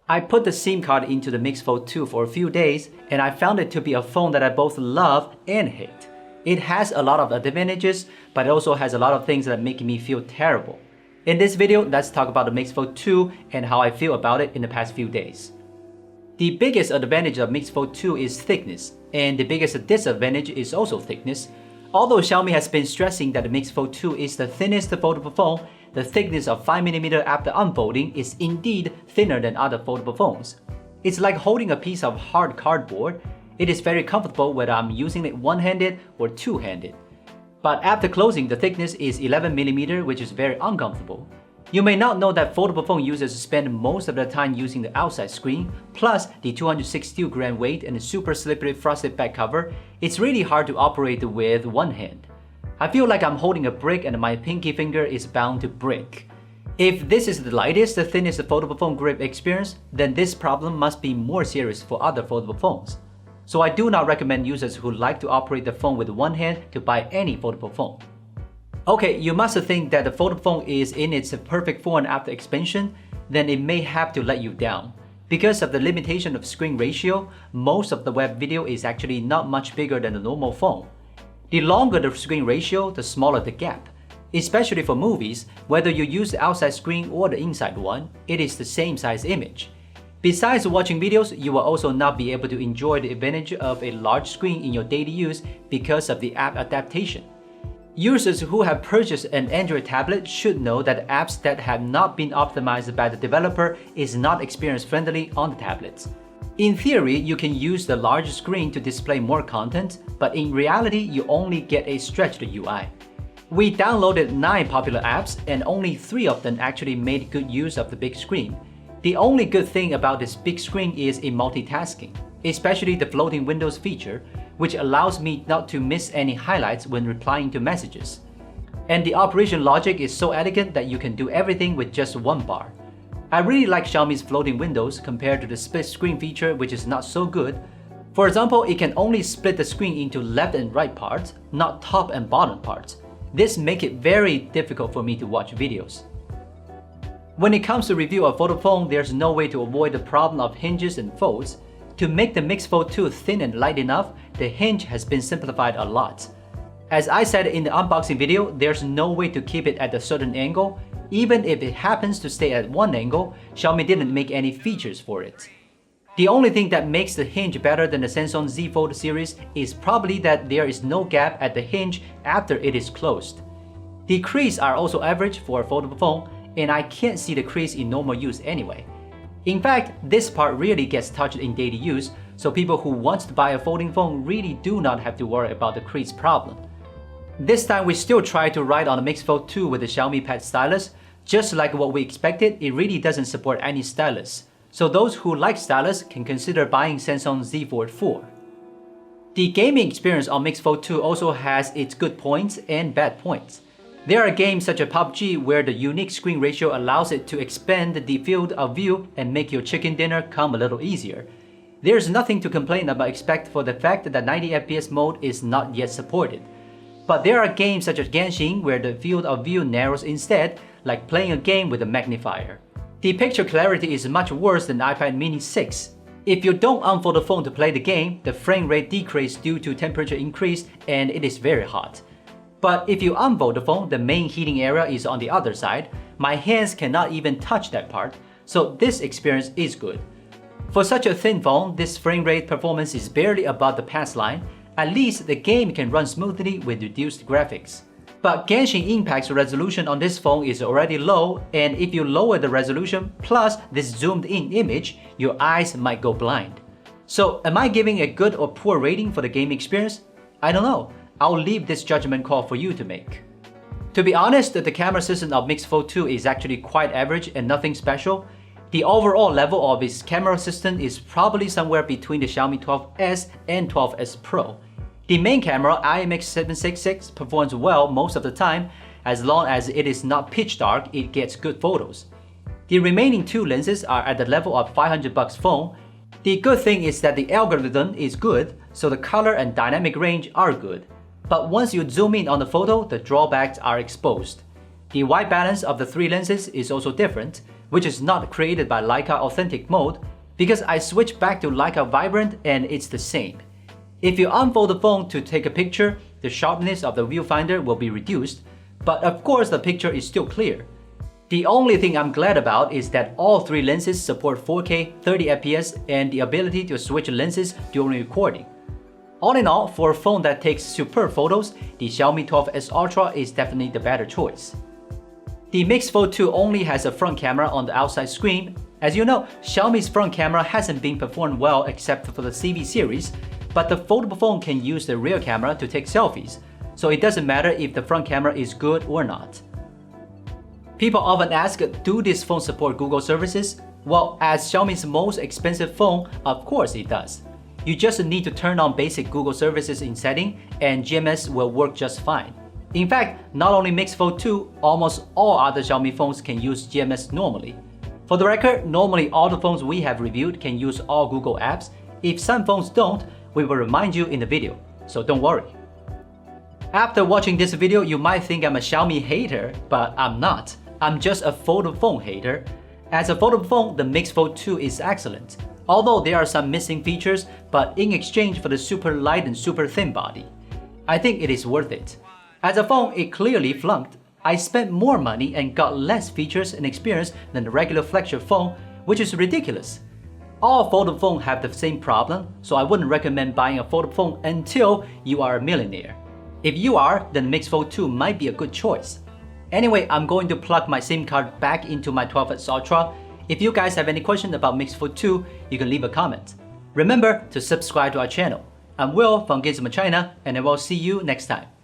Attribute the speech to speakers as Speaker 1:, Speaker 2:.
Speaker 1: I put the SIM card into the MIX Fold 2 for a few days, and I found it to be a phone that I both love and hate. It has a lot of advantages, but it also has a lot of things that make me feel terrible. In this video, let's talk about the MIX Fold 2 and how I feel about it in the past few days. The biggest advantage of MIX Fold 2 is thickness, and the biggest disadvantage is also thickness. Although Xiaomi has been stressing that the MIX Fold 2 is the thinnest foldable phone, the thickness of 5mm after unfolding is indeed thinner than other foldable phones. It's like holding a piece of hard cardboard. It is very comfortable whether I'm using it one-handed or two-handed. But after closing, the thickness is 11mm, which is very uncomfortable. You may not know that foldable phone users spend most of their time using the outside screen, plus the 262g weight and the super slippery frosted back cover. It's really hard to operate with one hand. I feel like I'm holding a brick and my pinky finger is bound to break. If this is the lightest, the thinnest foldable phone grip experience, then this problem must be more serious for other foldable phones. So I do not recommend users who like to operate the phone with one hand to buy any foldable phone. Okay, you must think that the foldable phone is in its perfect form after expansion, then it may have to let you down. Because of the limitation of screen ratio, most of the web video is actually not much bigger than a normal phone. The longer the screen ratio, the smaller the gap. Especially for movies, whether you use the outside screen or the inside one, it is the same size image. Besides watching videos, you will also not be able to enjoy the advantage of a large screen in your daily use because of the app adaptation. Users who have purchased an Android tablet should know that apps that have not been optimized by the developer is not experience-friendly on the tablets. In theory, you can use the large screen to display more content, but in reality, you only get a stretched UI. We downloaded 9 popular apps and only 3 of them actually made good use of the big screen. The only good thing about this big screen is in multitasking, especially the floating windows feature, which allows me not to miss any highlights when replying to messages. And the operation logic is so elegant that you can do everything with just one bar. I really like Xiaomi's floating windows compared to the split screen feature, which is not so good. For example, it can only split the screen into left and right parts, not top and bottom parts. This makes it very difficult for me to watch videos. When it comes to review of foldable phone, there's no way to avoid the problem of hinges and folds. To make the MIX Fold 2 thin and light enough, the hinge has been simplified a lot. As I said in the unboxing video, there's no way to keep it at a certain angle. Even if it happens to stay at one angle, Xiaomi didn't make any features for it. The only thing that makes the hinge better than the Samsung Z Fold series is probably that there is no gap at the hinge after it is closed. The creases are also average for a foldable phone, and I can't see the crease in normal use anyway. In fact, this part really gets touched in daily use, so people who want to buy a folding phone really do not have to worry about the crease problem. This time we still try to write on the MIX Fold 2 with the Xiaomi Pad stylus. Just like what we expected, it really doesn't support any stylus. So those who like stylus can consider buying Samsung Z Fold 4. The gaming experience on MIX Fold 2 also has its good points and bad points. There are games such as PUBG where the unique screen ratio allows it to expand the field of view and make your chicken dinner come a little easier. There's nothing to complain about except for the fact that 90fps mode is not yet supported. But there are games such as Genshin where the field of view narrows instead, like playing a game with a magnifier. The picture clarity is much worse than iPad mini 6. If you don't unfold the phone to play the game, the frame rate decreases due to temperature increase and it is very hot. But if you unfold the phone, the main heating area is on the other side. My hands cannot even touch that part, so this experience is good. For such a thin phone, this frame rate performance is barely above the pass line. At least the game can run smoothly with reduced graphics. But Genshin Impact's resolution on this phone is already low, and if you lower the resolution plus this zoomed in image, your eyes might go blind. So am I giving a good or poor rating for the game experience? I don't know. I'll leave this judgment call for you to make. To be honest, the camera system of MIX Fold 2 is actually quite average and nothing special. The overall level of its camera system is probably somewhere between the Xiaomi 12S and 12S Pro. The main camera, IMX766, performs well most of the time. As long as it is not pitch dark, it gets good photos. The remaining 2 lenses are at the level of $500 phone. The good thing is that the algorithm is good, so the color and dynamic range are good. But once you zoom in on the photo, the drawbacks are exposed. The white balance of the 3 lenses is also different. which is not created by Leica Authentic mode, because I switched back to Leica Vibrant and it's the same. If you unfold the phone to take a picture, the sharpness of the viewfinder will be reduced, but of course the picture is still clear. The only thing I'm glad about is that all three lenses support 4K 30fps and the ability to switch lenses during recording. All in all, for a phone that takes superb photos, the Xiaomi 12S Ultra is definitely the better choice. The MIX Fold 2 only has a front camera on the outside screen. As you know, Xiaomi's front camera hasn't been performed well except for the CV series, but the foldable phone can use the rear camera to take selfies, so it doesn't matter if the front camera is good or not. People often ask, do this phone support Google services? Well, as Xiaomi's most expensive phone, of course it does. You just need to turn on basic Google services in setting and GMS will work just fine. In fact, not only MIX Fold 2, almost all other Xiaomi phones can use GMS normally. For the record, normally all the phones we have reviewed can use all Google apps. If some phones don't, we will remind you in the video, so don't worry. After watching this video, you might think I'm a Xiaomi hater, but I'm not. I'm just a foldable phone hater. As a foldable phone, the MIX Fold 2 is excellent, although there are some missing features, but in exchange for the super light and super thin body, I think it is worth it. As a phone, it clearly flunked. I spent more money and got less features and experience than the regular flagship phone, which is ridiculous. All foldable phones have the same problem, so I wouldn't recommend buying a foldable phone until you are a millionaire. If you are, then MIX Fold 2 might be a good choice. Anyway, I'm going to plug my SIM card back into my 12S Ultra. If you guys have any questions about MIX Fold 2, you can leave a comment. Remember to subscribe to our channel. I'm Will from Gizmochina, and I will see you next time.